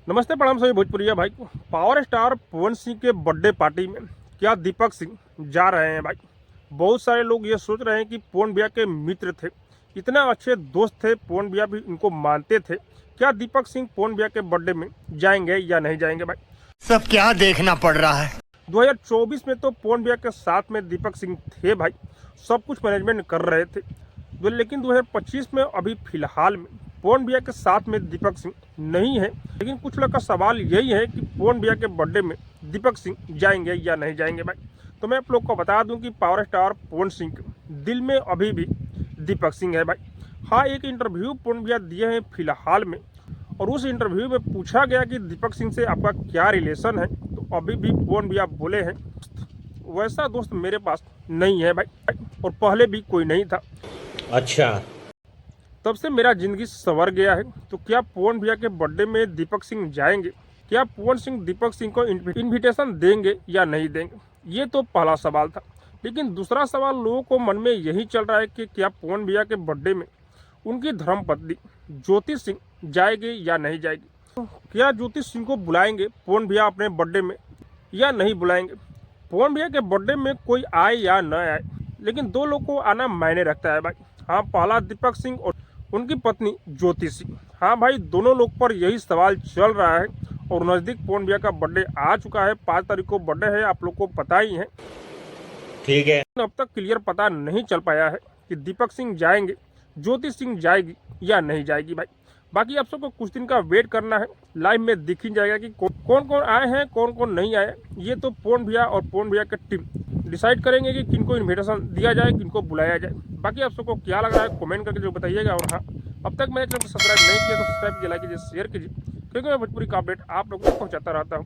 नमस्ते प्रणाम सभी भोजपुरिया भाई को। पावर स्टार पवन सिंह के बर्थडे पार्टी में क्या दीपक सिंह जा रहे हैं भाई। बहुत सारे लोग ये सोच रहे हैं कि पवन भैया के मित्र थे, इतना अच्छे दोस्त थे, पवन भैया भी इनको मानते थे। क्या दीपक सिंह पवन भैया के बर्थडे में जाएंगे या नहीं जाएंगे भाई। सब क्या देखना पड़ रहा है। 2024 में तो पवन भैया के साथ में दीपक सिंह थे भाई, सब कुछ मैनेजमेंट कर रहे थे। लेकिन 2025 में अभी फिलहाल में पवन भैया के साथ में दीपक सिंह नहीं है। लेकिन कुछ लोग का सवाल यही है कि पवन भैया के बर्थडे में दीपक सिंह जाएंगे या नहीं जाएंगे भाई। तो मैं आप लोग को बता दूं कि पावर स्टार पवन सिंह के दिल में अभी भी दीपक सिंह है भाई। हाँ, एक इंटरव्यू पवन भैया दिए हैं फिलहाल में, और उस इंटरव्यू में पूछा गया कि दीपक सिंह से आपका क्या रिलेशन है, तो अभी भी पवन भैया बोले हैं वैसा दोस्त मेरे पास नहीं है भाई, और पहले भी कोई नहीं था। अच्छा, तब से मेरा जिंदगी संवर गया है। तो क्या पवन भैया के बर्थडे में दीपक सिंह जाएंगे? क्या पवन सिंह दीपक सिंह को इनविटेशन देंगे या नहीं देंगे? ये तो पहला सवाल था। लेकिन दूसरा सवाल लोगों को मन में यही चल रहा है कि क्या पवन भैया के बर्थडे में उनकी धर्मपत्नी ज्योति सिंह जाएगी या नहीं जाएगी। क्या ज्योति सिंह को बुलाएंगे पवन भैया अपने बर्थडे में या नहीं बुलाएंगे। पवन भैया के बर्थडे में कोई आए या न आए, लेकिन दो लोग को आना मायने रखता है भाई। हाँ, पहला दीपक सिंह और उनकी पत्नी ज्योति सिंह। हाँ भाई, दोनों लोग पर यही सवाल चल रहा है। और नज़दीक पवन भैया का बर्थडे आ चुका है, 5 तारीख को बर्थडे है, आप लोग को पता ही है। ठीक है। अब तक क्लियर पता नहीं चल पाया है कि दीपक सिंह जाएंगे, ज्योति सिंह जाएगी या नहीं जाएगी भाई। बाकी आप सबको कुछ दिन का वेट करना है, लाइव में दिख ही जाएगा कि कौन कौन आए हैं, कौन कौन नहीं आए। ये तो पवन भैया और पवन भैया की टीम डिसाइड करेंगे कि किनको इन्विटेशन दिया जाए, किनको बुलाया जाए। बाकी आप सबको क्या लग रहा है कमेंट करके जो बताइएगा। और हाँ, अब तक मेरे चैनल को सब्सक्राइब नहीं किया तो सब्सक्राइब कीजिए, लाइक कीजिए, शेयर कीजिए, क्योंकि मैं भोजपुरी का अपडेट आप लोगों को पहुंचाता रहता हूँ।